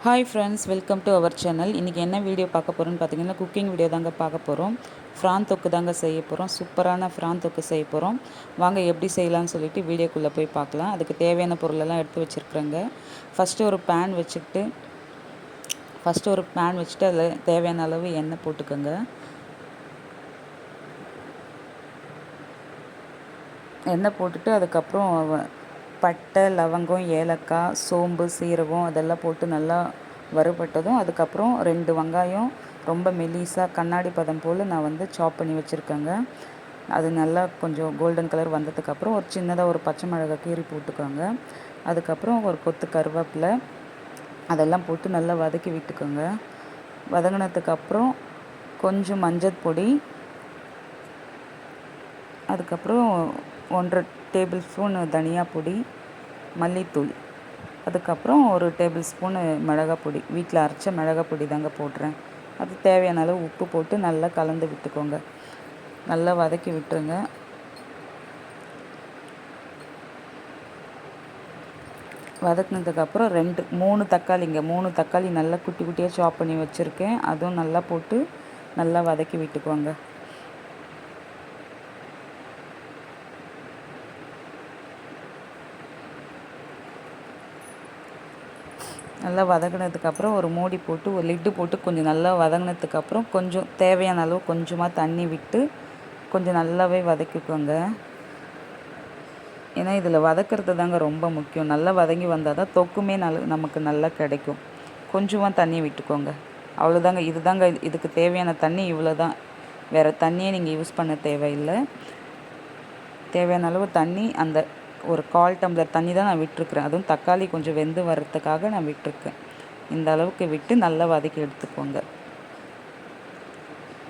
Hi friends, welcome to our channel. இன்றைக்கி என்ன video பார்க்க போகிறோன்னு பார்த்தீங்கன்னா, குக்கிங் வீடியோ தாங்க பார்க்க போகிறோம். ஃப்ரான் தொக்கு தாங்க செய்ய போகிறோம். சூப்பரான ஃப்ரான் தொக்கு செய்ய போகிறோம். வாங்க எப்படி செய்யலாம்னு சொல்லிட்டு வீடியோக்குள்ளே போய் பார்க்கலாம். அதுக்கு தேவையான பொருளெல்லாம் எடுத்து வச்சுருக்குறேங்க. ஃபஸ்ட்டு ஒரு பேன் வச்சுட்டு அதில் தேவையான அளவு எண்ணெய் போட்டுக்கோங்க. எண்ணெய் போட்டுட்டு அதுக்கப்புறம் பட்டை, லவங்கம், ஏலக்காய், சோம்பு, சீரகம் அதெல்லாம் போட்டு நல்லா வறுபட்டதும் அதுக்கப்புறம் 2 வெங்காயம் ரொம்ப மெலிசாக கண்ணாடி பதம் போல் நான் சாப் பண்ணி வச்சுருக்கேங்க. அது நல்லா கொஞ்சம் கோல்டன் கலர் வந்ததுக்கப்புறம் ஒரு சின்னதாக ஒரு பச்சை மிளகாய் கீறி போட்டுக்கோங்க. அதுக்கப்புறம் ஒரு கொத்து கருவேப்பிலை அதெல்லாம் போட்டு நல்லா வதக்கி விட்டுக்கோங்க. வதங்கினதுக்கப்புறம் கொஞ்சம் மஞ்சள் பொடி, அதுக்கப்புறம் 1 டேபிள் ஸ்பூன் தனியா பொடி, மல்லித்தூள், அதுக்கப்புறம் 1 டேபிள் ஸ்பூனு மிளகாய் பொடி, வீட்டில் அரைச்ச மிளகாய் பொடி தாங்க போடுறேன். அது தேவையான அளவு உப்பு போட்டு நல்லா கலந்து விட்டுக்கோங்க. நல்லா வதக்கி விட்டுருங்க. வதக்கினதுக்கப்புறம் 3 தக்காளிங்க, 3 தக்காளி நல்லா குட்டி குட்டியாக சாப் பண்ணி வச்சுருக்கேன். அதுவும் நல்லா போட்டு நல்லா வதக்கி விட்டுக்கோங்க. நல்லா வதங்கினதுக்கப்புறம் ஒரு மூடி போட்டு ஒரு லிட்டு போட்டு கொஞ்சம் நல்லா வதங்கினதுக்கப்புறம் கொஞ்சம் தேவையான அளவு கொஞ்சமாக தண்ணி விட்டு கொஞ்சம் நல்லாவே வதக்கிக்கோங்க. ஏன்னா இதில் வதக்கிறது தாங்க ரொம்ப முக்கியம். நல்லா வதங்கி வந்தால் தான் தொக்குமே நமக்கு நல்லா கிடைக்கும். கொஞ்சமாக தண்ணி விட்டுக்கோங்க. அவ்வளோதாங்க. இதுக்கு தேவையான தண்ணி இவ்வளோ தான். வேறு தண்ணியே நீங்கள் யூஸ் பண்ண தேவையில்லை. தேவையான அளவு தண்ணி அந்த ஒரு 1/4 டம்ளர் தண்ணி தான் நான் விட்டுருக்குறேன். அதுவும் தக்காளி கொஞ்சம் வெந்து வர்றதுக்காக நான் விட்டுருக்கேன். இந்த அளவுக்கு விட்டு நல்லா வதக்கி எடுத்துக்கோங்க.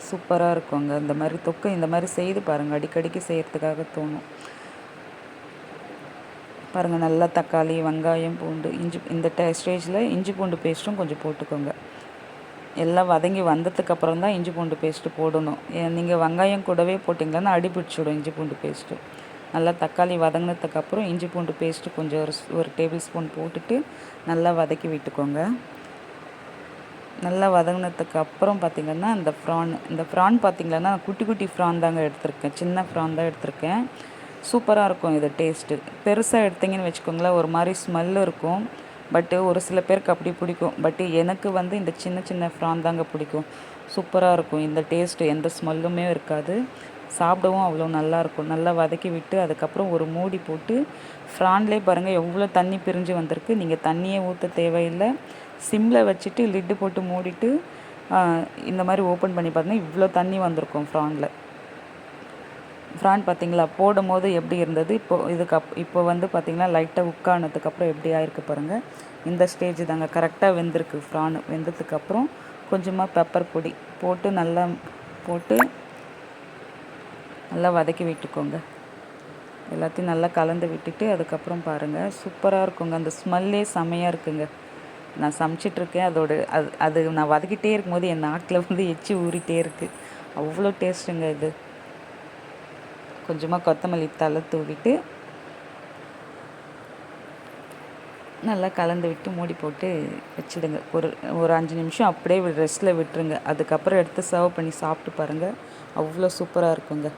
சூப்பராக இருக்குங்க. இந்த மாதிரி தொக்கு இந்த மாதிரி செய்து பாருங்கள். அடிக்கடிக்கு செய்கிறதுக்காக தோணும். பாருங்கள், நல்லா தக்காளி, வெங்காயம், பூண்டு, இந்த ஸ்டேஜில் இஞ்சி பூண்டு பேஸ்ட்டும் கொஞ்சம் போட்டுக்கோங்க. எல்லாம் வதங்கி வந்ததுக்கப்புறம் தான் இஞ்சி பூண்டு பேஸ்ட்டு போடணும். நீங்கள் வெங்காயம் கூடவே போட்டிங்கன்னா அடி பிடிச்சிடும் இஞ்சி பூண்டு பேஸ்ட்டு. நல்லா தக்காளி வதங்கினதுக்கப்புறம் இஞ்சி பூண்டு பேஸ்ட்டு கொஞ்சம் ஒரு டேபிள் ஸ்பூன் போட்டுட்டு நல்லா வதக்கி விட்டுக்கோங்க. நல்லா வதங்கினதுக்கப்புறம் பார்த்திங்கன்னா இந்த ஃப்ரான் பார்த்திங்கன்னா குட்டி குட்டி ஃப்ரான் தாங்க எடுத்திருக்கேன். சின்ன ஃப்ரான் தான் எடுத்திருக்கேன். சூப்பராக இருக்கும் இது டேஸ்ட்டு. பெருசாக எடுத்திங்கன்னு வச்சுக்கோங்களேன், ஒரு மாதிரி ஸ்மெல்லு இருக்கும். பட்டு ஒரு சில பேருக்கு அப்படி பிடிக்கும். பட்டு எனக்கு இந்த சின்ன சின்ன ஃப்ரான் தாங்க பிடிக்கும். சூப்பராக இருக்கும். இந்த டேஸ்ட்டு எந்த ஸ்மெல்லுமே இருக்காது. சாப்பிடவும் அவ்வளோ நல்லாயிருக்கும். நல்லா வதக்கி விட்டு அதுக்கப்புறம் ஒரு மூடி போட்டு ஃப்ரான்லேயே பாருங்கள் எவ்வளோ தண்ணி பிரிஞ்சு வந்திருக்கு. நீங்கள் தண்ணியே ஊற்ற தேவையில்லை. சிம்மில் வச்சுட்டு லிட்டு போட்டு மூடிட்டு இந்த மாதிரி ஓப்பன் பண்ணி பார்த்தீங்கன்னா இவ்வளோ தண்ணி வந்திருக்கும் ஃப்ரானில். ஃப்ரான் பார்த்திங்களா போடும் போது எப்படி இருந்தது, இப்போ பார்த்திங்கன்னா லைட்டாக உட்கானதுக்கப்புறம் எப்படி ஆயிருக்கு பாருங்கள். இந்த ஸ்டேஜ் தாங்க கரெக்டாக வெந்திருக்கு. ஃப்ரான் வெந்ததுக்கப்புறம் கொஞ்சமாக பெப்பர் பொடி போட்டு நல்லா வதக்கி விட்டுக்கோங்க. எல்லாத்தையும் நல்லா கலந்து விட்டுட்டு அதுக்கப்புறம் பாருங்கள் சூப்பராக இருக்குங்க. அந்த ஸ்மெல்லே செம்மையாக இருக்குங்க. நான் சமைச்சிட்ருக்கேன். அது நான் வதக்கிட்டே இருக்கும்போது என் நாக்கில் எச்சி ஊறிட்டே இருக்குது. அவ்வளோ டேஸ்ட்டுங்க இது. கொஞ்சமாக கொத்தமல்லி தழை தூவிட்டு நல்லா கலந்து விட்டு மூடி போட்டு வச்சுடுங்க. ஒரு 5 நிமிஷம் அப்படியே ரெஸ்ட்டில் விட்டுருங்க. அதுக்கப்புறம் எடுத்து சர்வ் பண்ணி சாப்பிட்டு பாருங்கள். அவ்வளோ சூப்பராக இருக்குங்க.